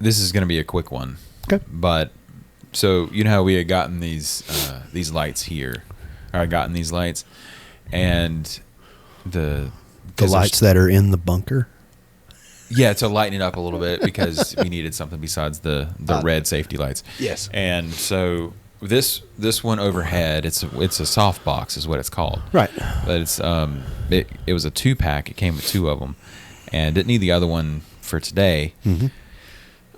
this is going to be a quick one. Okay. But so you know how we had gotten these lights here, or I gotten these lights, and the lights that are in the bunker. Yeah, to lighten it up a little bit because we needed something besides the red safety lights. Yes. And so this one overhead, it's a soft box is what it's called. Right. But it's it was a 2-pack. It came with 2 of them, and didn't need the other one for today. Mm-hmm.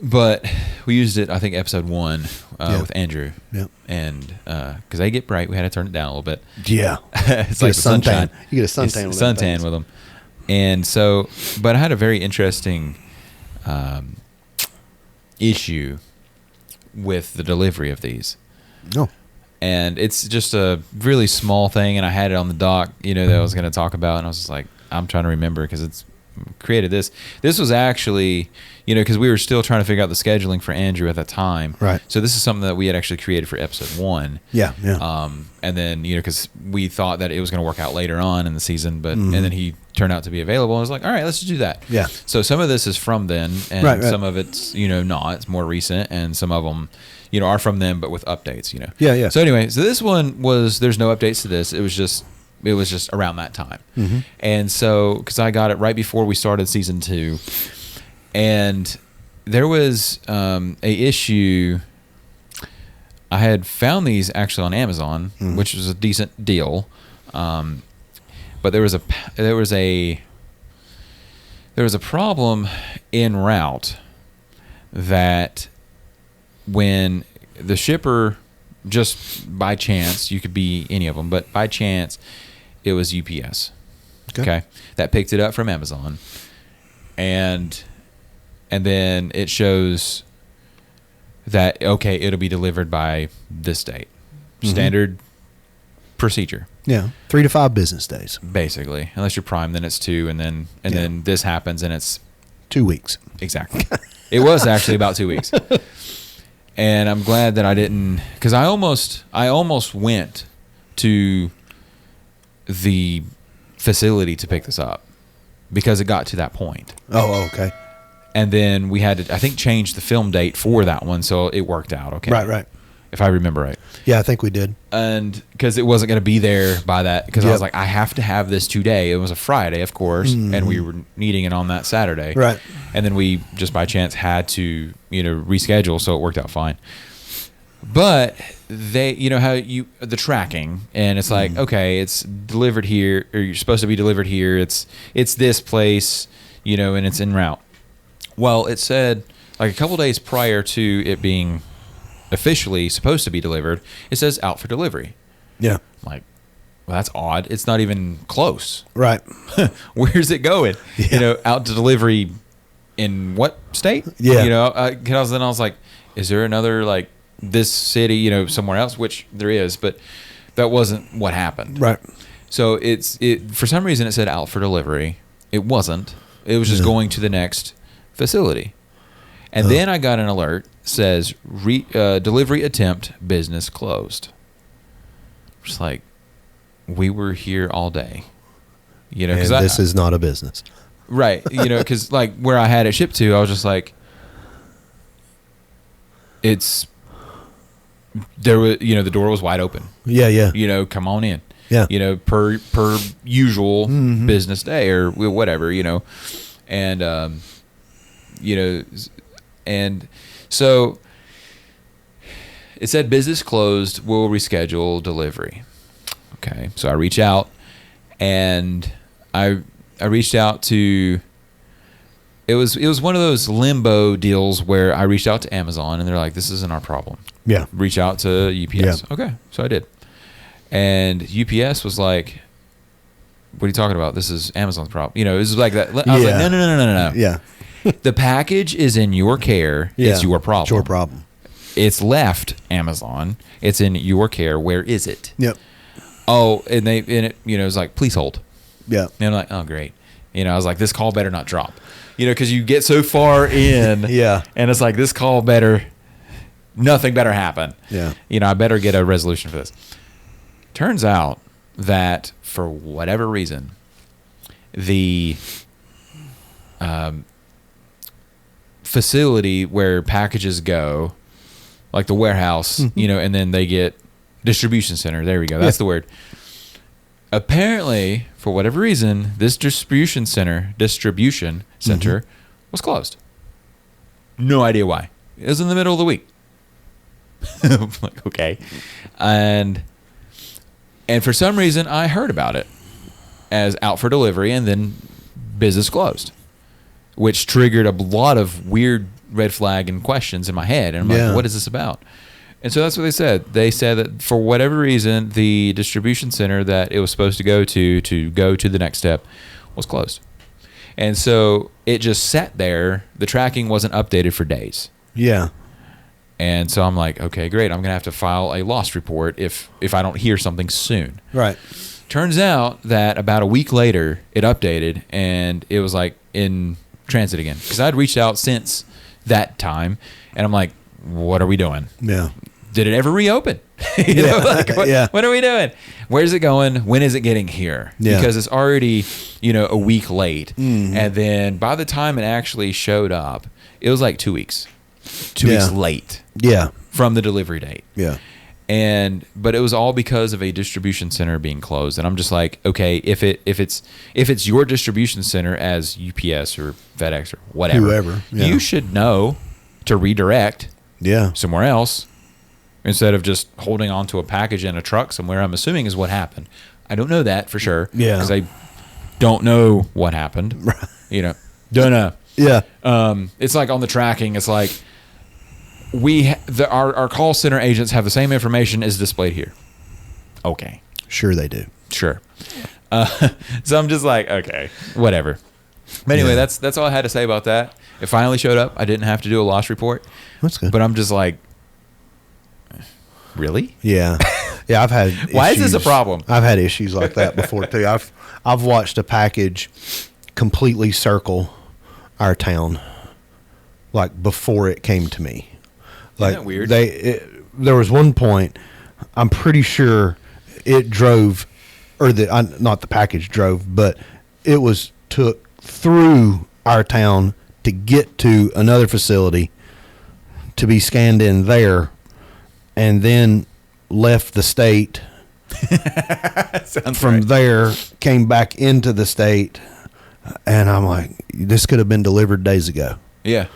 But we used it, I think, episode 1 with Andrew. Yep. And because they get bright, we had to turn it down a little bit. Yeah. It's like the sunshine. You get a suntan with them. Suntan with them. And so, but I had a very interesting issue with the delivery of these. No. And it's just a really small thing, and I had it on the dock, that I was going to talk about, and I was just like, I'm trying to remember because it's created this. This was actually, because we were still trying to figure out the scheduling for Andrew at that time. Right. So this is something that we had actually created for episode 1. Yeah, yeah. And then, because we thought that it was going to work out later on in the season, but and then he turned out to be available. And I was like, all right, let's just do that. Yeah. So some of this is from then, and right. some of it's, not. It's more recent, and some of them, are from them, but with updates, Yeah, yeah. So anyway, so this one there's no updates to this. It was just around that time. Mm-hmm. And so, because I got it right before we started season 2, and there was a issue. I had found these actually on Amazon, which was a decent deal. But there was a problem en route that when the shipper, just by chance, you could be any of them, but by chance it was UPS. Okay. That picked it up from Amazon, and then it shows that it'll be delivered by this date. Standard procedure. Yeah, 3 to 5 business days, basically. Unless you're Prime, then it's 2, and then this happens, and it's 2 weeks. Exactly. It was actually about 2 weeks. And I'm glad that I didn't, because I almost went to the facility to pick this up because it got to that point. Oh, okay. And then we had to, I think, change the film date for that one, so it worked out okay. Right. If I remember right. Yeah, I think we did. And because it wasn't going to be there by that, because I was like, I have to have this today. It was a Friday, of course, and we were needing it on that Saturday. Right. And then we just by chance had to, reschedule, so it worked out fine. But they, how the tracking, and it's like, okay, it's delivered here, or you're supposed to be delivered here. It's this place, and it's en route. Well, it said like a couple days prior to it being officially supposed to be delivered, it says out for delivery. Yeah. I'm like, well, that's odd. It's not even close. Right. Where's it going? Yeah. Out to delivery in what state? Yeah. Because then I was like, is there another like this city, somewhere else? Which there is, but that wasn't what happened. Right. So it for some reason it said out for delivery. It wasn't. It was just going to the next facility. And then I got an alert, says delivery attempt, business closed. Just like, we were here all day. Because this is not a business. Right. Because like where I had it shipped to, I was just like, there was, the door was wide open. Yeah, yeah. Come on in. Yeah. Per usual business day or whatever, and, and so it said business closed, we'll reschedule delivery. Okay. So I reach out, and I reached out to, it was one of those limbo deals where I reached out to Amazon, and they're like, this isn't our problem. Yeah. Reach out to UPS. Yeah. Okay. So I did. And UPS was like, what are you talking about? This is Amazon's problem. It was like that. I was like, no. Yeah. The package is in your care. Yeah. It's your problem. It's your problem. It's left Amazon. It's in your care. Where is it? Yep. Oh, and it was like, please hold. Yeah. And I'm like, oh, great. I was like, this call better not drop. Because you get so far in. Yeah. And it's like, this call nothing better happen. Yeah. I better get a resolution for this. Turns out that for whatever reason, the facility where packages go, like the warehouse, and then they get distribution center. There we go. That's the word. Apparently, for whatever reason, this distribution center was closed. No idea why. It was in the middle of the week. I'm like, okay. And for some reason, I heard about it as out for delivery, and then business closed, which triggered a lot of weird red flag and questions in my head. And I'm like, what is this about? And so that's what they said. They said that for whatever reason, the distribution center that it was supposed to go to the next step was closed. And so it just sat there. The tracking wasn't updated for days. Yeah. And so I'm like, okay, great. I'm going to have to file a loss report if I don't hear something soon. Right. Turns out that about a week later, it updated, and it was like in transit again. Because I'd reached out since that time, and I'm like, what are we doing? Yeah. Did it ever reopen? What are we doing? Where's it going? When is it getting here? Yeah. Because it's already, a week late. And then by the time it actually showed up, it was like 2 weeks. 2 weeks late. Yeah. From the delivery date. Yeah. But it was all because of a distribution center being closed. And I'm just like, okay, if it's your distribution center as UPS or FedEx or whatever, whoever, you should know to redirect somewhere else instead of just holding on to a package in a truck somewhere. I'm assuming is what happened. I don't know that for sure. Yeah. Because I don't know what happened. Don't know. Yeah. It's like on the tracking, it's like our call center agents have the same information as displayed here. Okay. Sure they do. Sure. So I'm just like, okay, whatever. But anyway, that's all I had to say about that. It finally showed up. I didn't have to do a loss report. That's good. But I'm just like, really? Yeah. Yeah, I've had Why is this a problem? I've had issues like that before too. I've watched a package completely circle our town like before it came to me. Like, isn't that weird? There was one point, I'm pretty sure it drove, or not the package drove, but it was took through our town to get to another facility to be scanned in there, and then left the state. From there, came back into the state, and I'm like, this could have been delivered days ago. Yeah.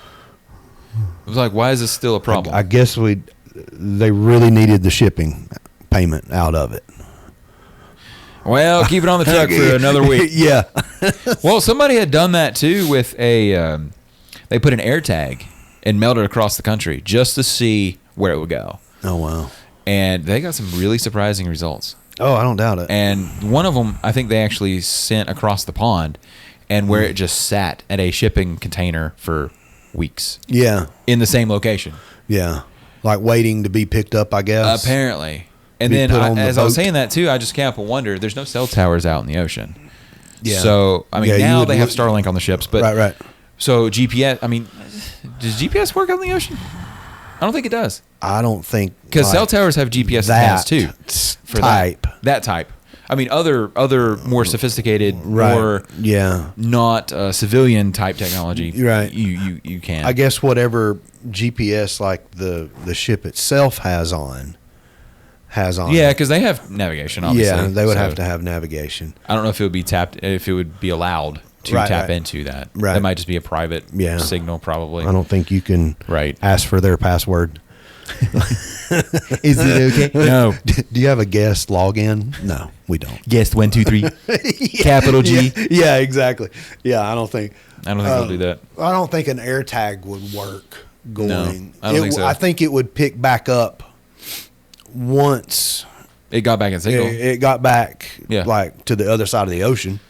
I was like, why is this still a problem? I guess they really needed the shipping payment out of it. Well, keep it on the truck for another week. Yeah. Well, somebody had done that too with they put an air tag and mailed it across the country just to see where it would go. Oh, wow. And they got some really surprising results. Oh, I don't doubt it. And one of them, I think they actually sent across the pond, and where it just sat at a shipping container for weeks. Yeah. In the same location. Yeah. Like waiting to be picked up, I guess. Apparently. And then as I was saying that too, I just can't help but wonder, there's no cell towers out in the ocean. Yeah. So, I mean, now they have Starlink on the ships. But right. So GPS, I mean, does GPS work out in the ocean? I don't think it does. I don't think. Because cell towers have GPS antennas too. For type. That type. I mean, other more sophisticated, more not civilian type technology. Right. You can. I guess whatever GPS like the ship itself has on. Yeah, because they have navigation. Obviously. Yeah, they would have to have navigation. I don't know if it would be if it would be allowed to tap into that. Right. That might just be a private signal, probably. I don't think you can ask for their password. Is it okay? No. Do you have a guest login? No, we don't. Guest 123. Capital G. Yeah, exactly. Yeah, I don't think they'll do that. I don't think an air tag would work going. No, I don't think so. I think it would pick back up once it got back in signal. It got back like to the other side of the ocean.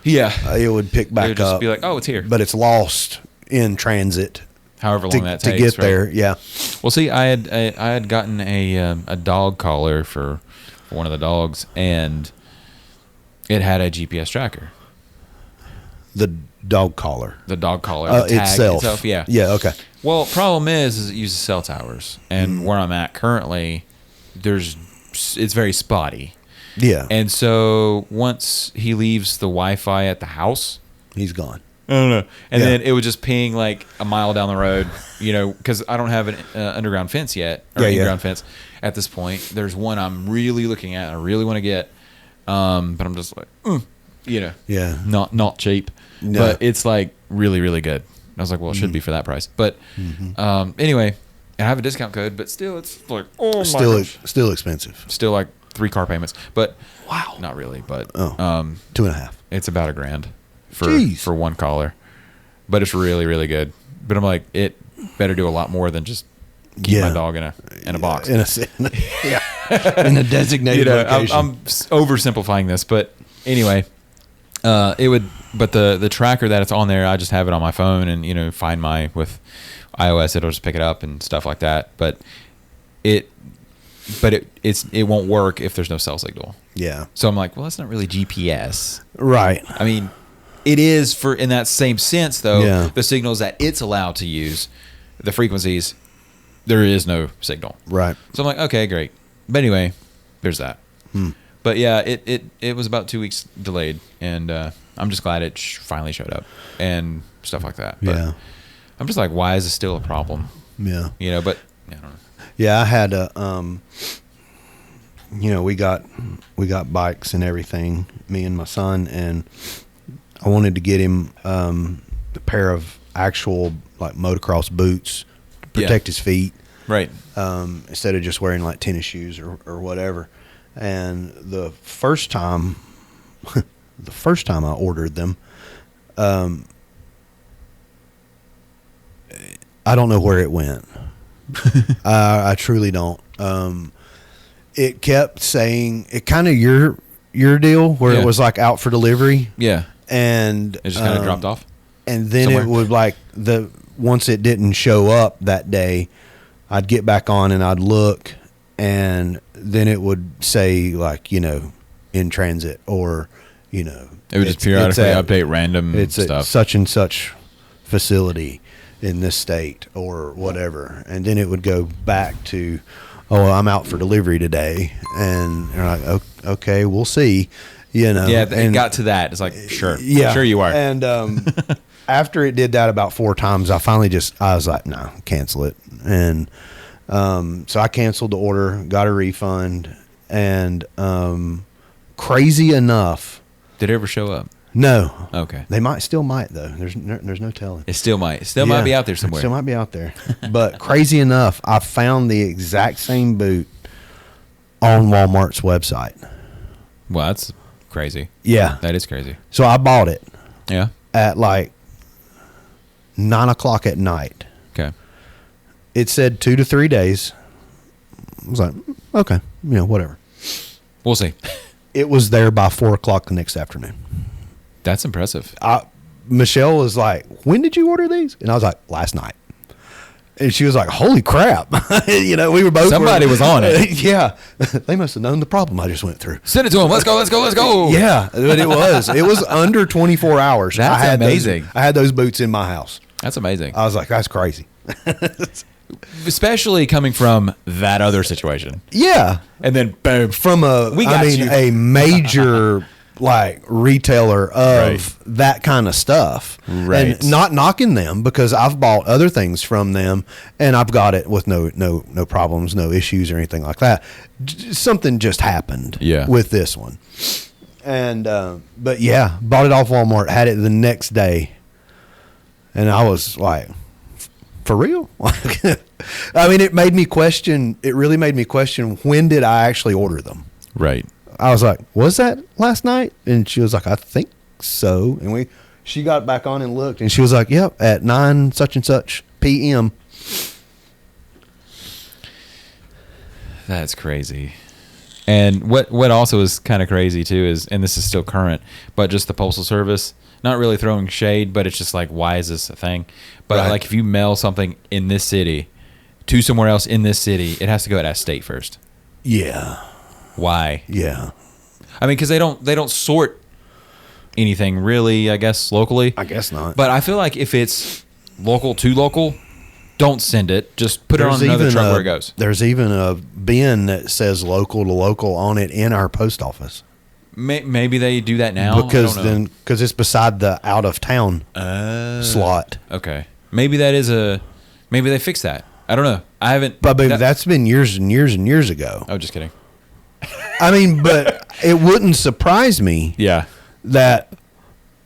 Yeah. It would pick back it would just up. Be like, oh, it's here. But it's lost in transit. However long that takes to get there, yeah. Well, see, I had gotten a dog collar for one of the dogs, and it had a GPS tracker. The dog collar. The dog collar. The tag itself. Yeah. Yeah. Okay. Well, problem is it uses cell towers, and where I'm at currently, it's very spotty. Yeah. And so once he leaves the Wi-Fi at the house, he's gone. I don't know. And Yeah. then it would just ping like a mile down the road, because I don't have an underground fence yet, or in-ground fence at this point. There's one I'm really looking at. I really want to get, but I'm just like, Yeah. not cheap, No. but it's like really, really good. I was like, well, it should be for that price. But anyway, and I have a discount code, but still, it's like, oh my gosh. Still expensive. Still like 3 car payments, but Wow. not really, but 2.5. it's about $1,000 Jeez. for one collar, but it's really, really good. But I'm like, it better do a lot more than just keep my dog in a box. In a designated location. I'm oversimplifying this, but anyway, it would. But the tracker that it's on there, I just have it on my phone, and find my with iOS, it'll just pick it up and stuff like that. But it won't work if there's no cell signal. Yeah. So I'm like, well, that's not really GPS. Right. I mean, it is in that same sense, though. Yeah. The signals that it's allowed to use, the frequencies, there is no signal. Right. So I'm like, okay, great. But anyway, there's that. But yeah, it was about 2 weeks delayed, and I'm just glad it finally showed up and stuff like that. But Yeah. I'm just like, why is this still a problem? Yeah. But I don't know. Yeah, I had a we got bikes and everything, me and my son, and I wanted to get him a pair of actual like motocross boots to protect his feet, Right. instead of just wearing like tennis shoes or whatever. And the first time I ordered them, I don't know where it went. I truly don't. It kept saying it kind of your deal where it was like out for delivery. Yeah. And It just kind of dropped off. And then somewhere. it would like once it didn't show up that day, I'd get back on and I'd look, and then it would say like, in transit, or, It would just periodically update random it's stuff. at such and such facility in this state or whatever. And then it would go back to, oh, I'm out for delivery today. And you're like, okay, we'll see. Yeah, it got to that. It's like, sure. Yeah. Sure you are. And after it did that about 4 times, I finally I was like, no, cancel it. And so I canceled the order, got a refund, and crazy enough. Did it ever show up? No. Okay. They still might though. There's no telling. It still might. It still might be out there somewhere. It still might be out there. But crazy enough, I found the exact same boot on Walmart's website. Well, that's crazy. Yeah. That is crazy. So I bought it Yeah. at like 9:00 at night. Okay. It said 2 to 3 days. I was like, okay, whatever. We'll see. It was there by 4:00 the next afternoon. That's impressive. Michelle was like, when did you order these? And I was like, last night. And she was like, holy crap. We were both. Somebody was on it. Yeah. They must have known the problem I just went through. Send it to him. Let's go. Yeah. But it was under 24 hours. That's amazing. I had those boots in my house. That's amazing. I was like, that's crazy. Especially coming from that other situation. Yeah. And then boom. From a major like retailer of that kind of stuff. Right. And not knocking them, because I've bought other things from them and I've got it with no problems, no issues or anything like that. Something just happened with this one. And but yeah, bought it off Walmart, had it the next day. And I was like, for real? I mean, it really made me question, when did I actually order them? Right. I was like, was that last night? And she was like, I think so. And she got back on and looked, and she was like, yep, at 9 such and such p.m. That's crazy. And what also is kind of crazy too is, and this is still current, but just the Postal Service, not really throwing shade, but it's just like, why is this a thing? But like, if you mail something in this city to somewhere else in this city, it has to go to state first. Yeah. Why? Yeah. I mean, because they don't sort anything really, I guess, locally. I guess not. But I feel like if it's local to local, don't send it. Just put it on another truck where it goes. There's even a bin that says local to local on it in our post office. Maybe they do that now because I don't know. because it's beside the out of town slot. Okay, maybe maybe they fixed that. I don't know. I haven't. But that's been years and years and years ago. Oh, just kidding. I mean, but it wouldn't surprise me. Yeah. That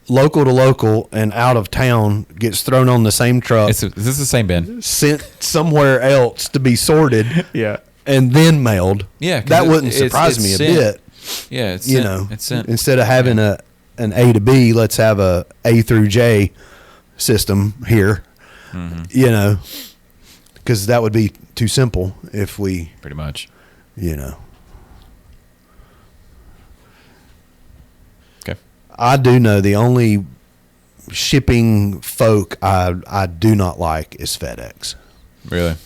local to local and out of town gets thrown on the same truck. Is this the same bin? Sent somewhere else to be sorted. Yeah. And then mailed. Yeah. That wouldn't surprise me a bit. Yeah. It's you sent. know, It's sent. instead of having an A to B, let's have a A through J system here. Mm-hmm. You know, because that would be too simple if we Pretty much. You know. Okay. I do know the only shipping folk I do not like is FedEx. Really?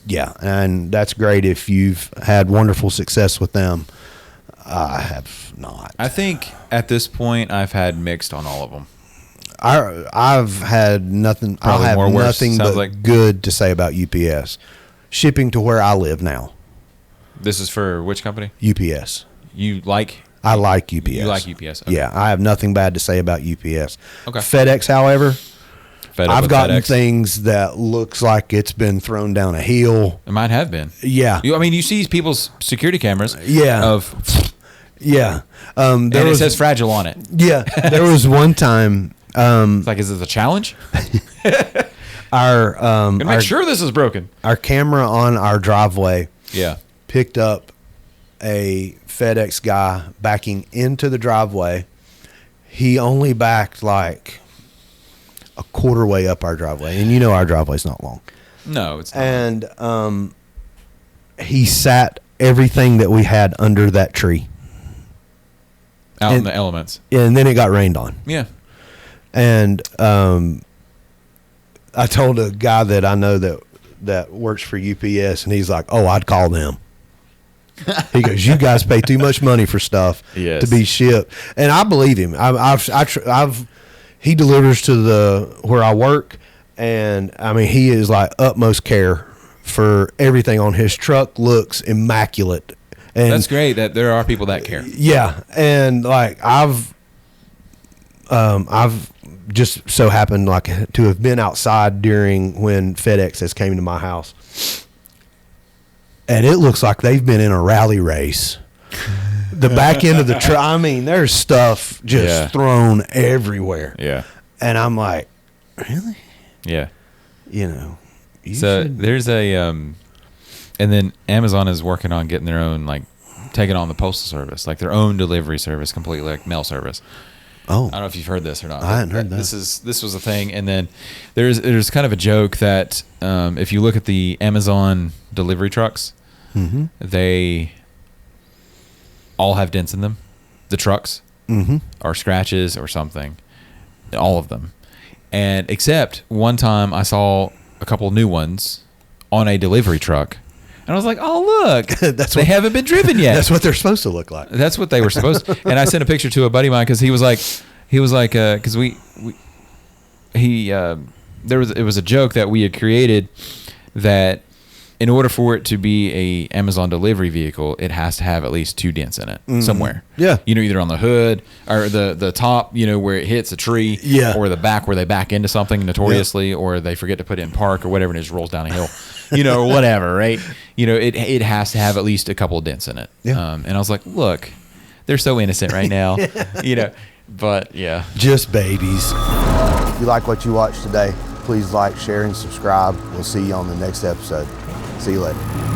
Yeah, and that's great if you've had wonderful success with them. I have not. I think at this point I've had mixed on all of them. I've had nothing. Probably I have more worse, nothing sounds but like. good to say about UPS. Shipping to where I live now. This is for which company? UPS. You like? I like UPS. You like UPS? Okay. Yeah, I have nothing bad to say about UPS. Okay. FedEx, however, Fed up I've with gotten FedEx. things that looks like it's been thrown down a hill. It might have been. Yeah. I mean, you see people's security cameras. Yeah. Of Yeah. and it says fragile on it. Yeah. There was one time. It's like, is this a challenge? Our Make sure this is broken. our camera on our driveway Yeah. picked up a FedEx guy backing into the driveway. He only backed like a quarter way up our driveway, and you know our driveway's not long. No, it's not. And he sat everything that we had under that tree, Out in and- the elements. and then it got rained on. Yeah. And I told a guy that I know that works for UPS, and he's like, "Oh, I'd call them." He goes, "You guys pay too much money for stuff Yes. to be shipped," and I believe him. He delivers to where I work, and I mean he is like utmost care for everything on his truck. Looks immaculate, and That's great that there are people that care. yeah, and like I've just so happened like to have been outside during when FedEx has came to my house, and it looks like they've been in a rally race. The back end of the truck, I mean, there's stuff just Yeah. thrown everywhere, Yeah. and I'm like, really, Yeah. you know, you So should- there's a and then Amazon is working on getting their own, like, taking on the postal service, like their own delivery service, completely like mail service. oh, I don't know if you've heard this or not. I hadn't heard that. This was a thing, and then there's kind of a joke that if you look at the Amazon delivery trucks, mm-hmm, they all have dents in them. The trucks mm-hmm, or scratches or something, all of them, and except one time I saw a couple new ones on a delivery truck, and I was like, "Oh look, they haven't been driven yet." that's what they're supposed to look like. That's what they were supposed to. And I sent a picture to a buddy of mine because he was like, because it was a joke that we had created that in order for it to be a Amazon delivery vehicle, it has to have at least 2 dents in it somewhere. Yeah. You know, either on the hood or the top, you know, where it hits a tree, Yeah. or the back where they back into something notoriously, or they forget to put it in park or whatever, and it just rolls down a hill, you know, or whatever, right? You know, it has to have at least a couple of dents in it. Yeah. And I was like, look, they're so innocent right now, you know, but yeah. Just babies. If you like what you watched today, please like, share, and subscribe. We'll see you on the next episode. See you later.